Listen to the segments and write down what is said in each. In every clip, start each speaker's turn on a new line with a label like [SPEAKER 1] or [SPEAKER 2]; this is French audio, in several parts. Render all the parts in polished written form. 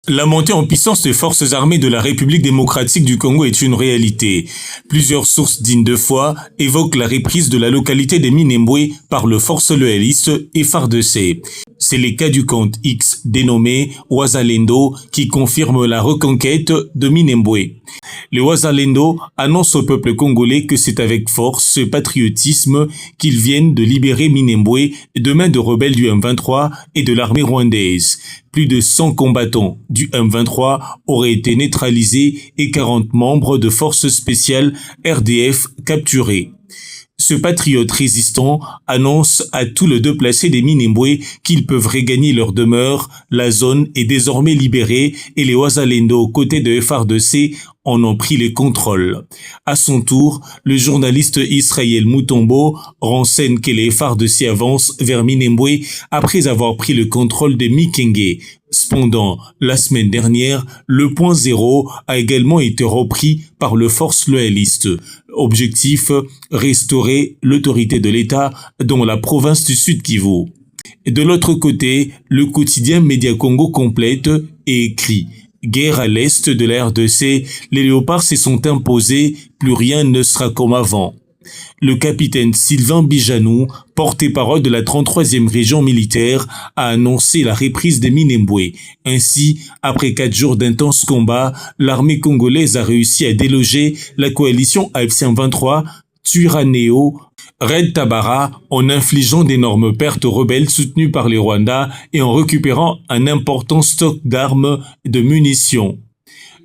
[SPEAKER 1] La montée en puissance des forces armées de la République démocratique du Congo est une réalité. Plusieurs sources dignes de foi évoquent la reprise de la localité de Minembwe par le force loyaliste FARDC. C'est le cas du compte X dénommé Wazalendo qui confirme la reconquête de Minembwe. Le Wazalendo annonce au peuple congolais que c'est avec force et patriotisme qu'ils viennent de libérer Minembwe de main de rebelles du M23 et de l'armée rwandaise. Plus de 100 combattants du M23 auraient été neutralisés et 40 membres de forces spéciales RDF capturés. Ce patriote résistant annonce à tous les déplacés des Minembwe qu'ils peuvent regagner leur demeure. La zone est désormais libérée et les Wazalendo aux côtés de FARDC en ont pris le contrôle. À son tour, le journaliste Israël Mutombo renseigne que les FARDC avancent vers Minembwe après avoir pris le contrôle de Mikenge. Cependant, la semaine dernière, le point zéro a également été repris par le force loyaliste. Objectif, restaurer l'autorité de l'État dans la province du Sud Kivu. De l'autre côté, le quotidien Média Congo complète et écrit « Guerre à l'est de la RDC, les léopards se sont imposés, plus rien ne sera comme avant ». Le capitaine Sylvain Bijanou, porte-parole de la 33e région militaire, a annoncé la reprise de Minembwe. Ainsi, après 4 jours d'intenses combats, l'armée congolaise a réussi à déloger la coalition AFC M23, Twirwaneho, Red Tabara, en infligeant d'énormes pertes aux rebelles soutenus par les Rwandais et en récupérant un important stock d'armes et de munitions.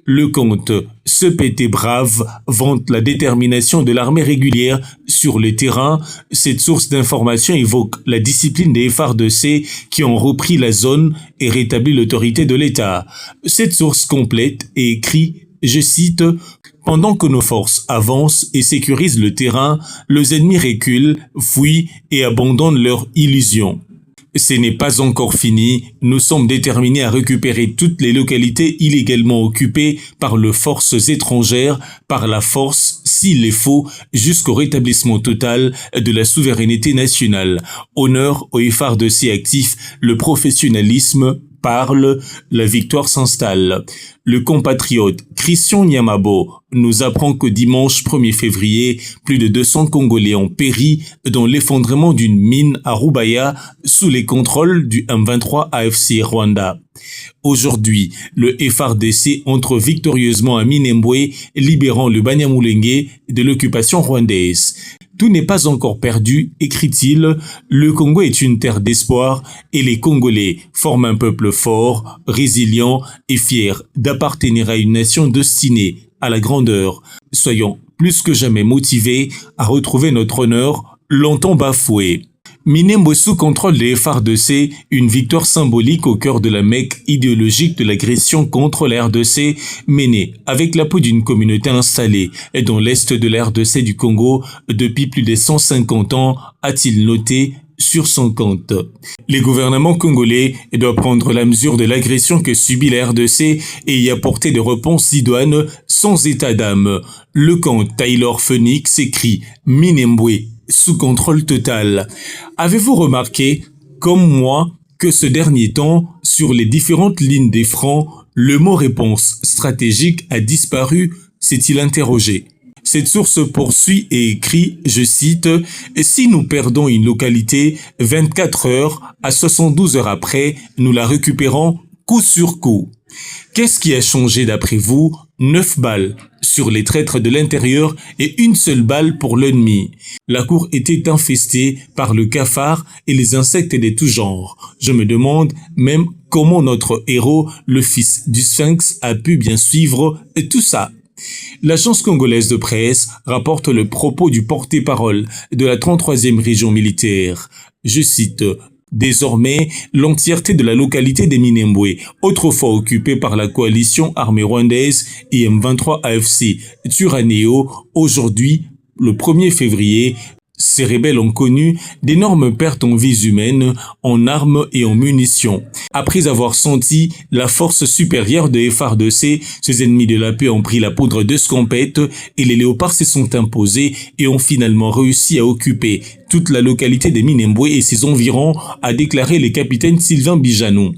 [SPEAKER 1] Le compte Se Péter Brave vante la détermination de l'armée régulière sur le terrain. Cette source d'information évoque la discipline des FARDC qui ont repris la zone et rétabli l'autorité de l'État. Cette source complète et écrit, je cite, « Pendant que nos forces avancent et sécurisent le terrain, les ennemis reculent, fuient et abandonnent leurs illusions. Ce n'est pas encore fini, nous sommes déterminés à récupérer toutes les localités illégalement occupées par les forces étrangères, par la force, s'il le faut, jusqu'au rétablissement total de la souveraineté nationale. Honneur aux FARDC actifs, le professionnalisme parle, la victoire s'installe. » Le compatriote Christian Nyamabo nous apprend que dimanche 1er février, plus de 200 Congolais ont péri dans l'effondrement d'une mine à Rubaya sous les contrôles du M23 AFC Rwanda. Aujourd'hui, le FARDC entre victorieusement à Minembwe, libérant le Banyamulenge de l'occupation rwandaise. Tout n'est pas encore perdu, écrit-il, le Congo est une terre d'espoir et les Congolais forment un peuple fort, résilient et fier d'appartenir à une nation destinée à la grandeur. Soyons plus que jamais motivés à retrouver notre honneur longtemps bafoué. Minembwe sous contrôle des FARDC, une victoire symbolique au cœur de la Mecque idéologique de l'agression contre la RDC menée avec l'appui d'une communauté installée dans l'est de la RDC du Congo depuis plus de 150 ans, a-t-il noté sur son compte. Les gouvernements congolais doivent prendre la mesure de l'agression que subit la RDC et y apporter des réponses idoines sans état d'âme. Le compte Taylor Phoenix écrit « Minembwe sous contrôle total ». Avez-vous remarqué, comme moi, que ce dernier temps, sur les différentes lignes des fronts, le mot réponse stratégique a disparu, s'est-il interrogé. Cette source poursuit et écrit, je cite, « Si nous perdons une localité, 24 heures à 72 heures après, nous la récupérons coup sur coup. » Qu'est-ce qui a changé d'après vous? 9 balles sur les traîtres de l'intérieur et une seule balle pour l'ennemi. La cour était infestée par le cafard et les insectes de tout genre. Je me demande même comment notre héros, le fils du Sphinx, a pu bien suivre tout ça. L'agence congolaise de presse rapporte le propos du porte-parole de la 33e région militaire. Je cite, « Désormais, l'entièreté de la localité des Minembwe, autrefois occupée par la coalition armée rwandaise et M23 AFC Twirwaneho, aujourd'hui, le 1er février, ces rebelles ont connu d'énormes pertes en vies humaines, en armes et en munitions. Après avoir senti la force supérieure de FARDC, ces ennemis de la paix ont pris la poudre de scompette et les léopards se sont imposés et ont finalement réussi à occuper toute la localité de Minembwe et ses environs, a déclaré le capitaine Sylvain Bijanou.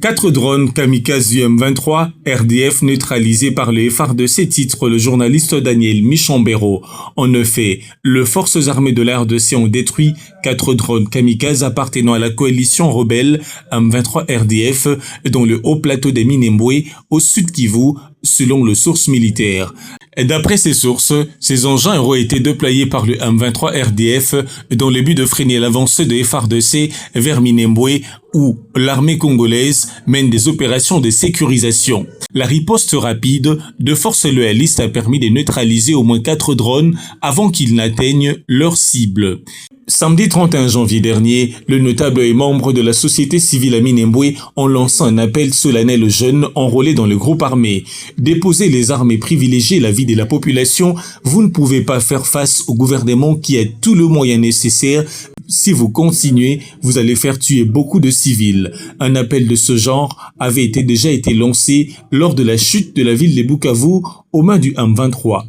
[SPEAKER 1] 4 drones kamikazes du M23, RDF neutralisés par le FARDC, titre le journaliste Daniel Michambero. En effet, les forces armées de la RDC ont détruit 4 drones kamikazes appartenant à la coalition rebelle M23 RDF dans le haut plateau des Minembwe au sud Kivu, selon les sources militaires. D'après ces sources, ces engins auraient été déployés par le M23 RDF dans le but de freiner l'avancée de FARDC vers Minembwe où l'armée congolaise mène des opérations de sécurisation. La riposte rapide de forces loyalistes a permis de neutraliser au moins 4 drones avant qu'ils n'atteignent leur cible. Samedi 31 janvier dernier, le notable et membre de la société civile à Minembwe ont lancé un appel solennel aux jeunes enrôlés dans le groupe armé. Déposez les armes et privilégiez la vie de la population. Vous ne pouvez pas faire face au gouvernement qui a tout le moyen nécessaire. Si vous continuez, vous allez faire tuer beaucoup de civils. Un appel de ce genre avait déjà été lancé lors de la chute de la ville de Bukavu aux mains du M23.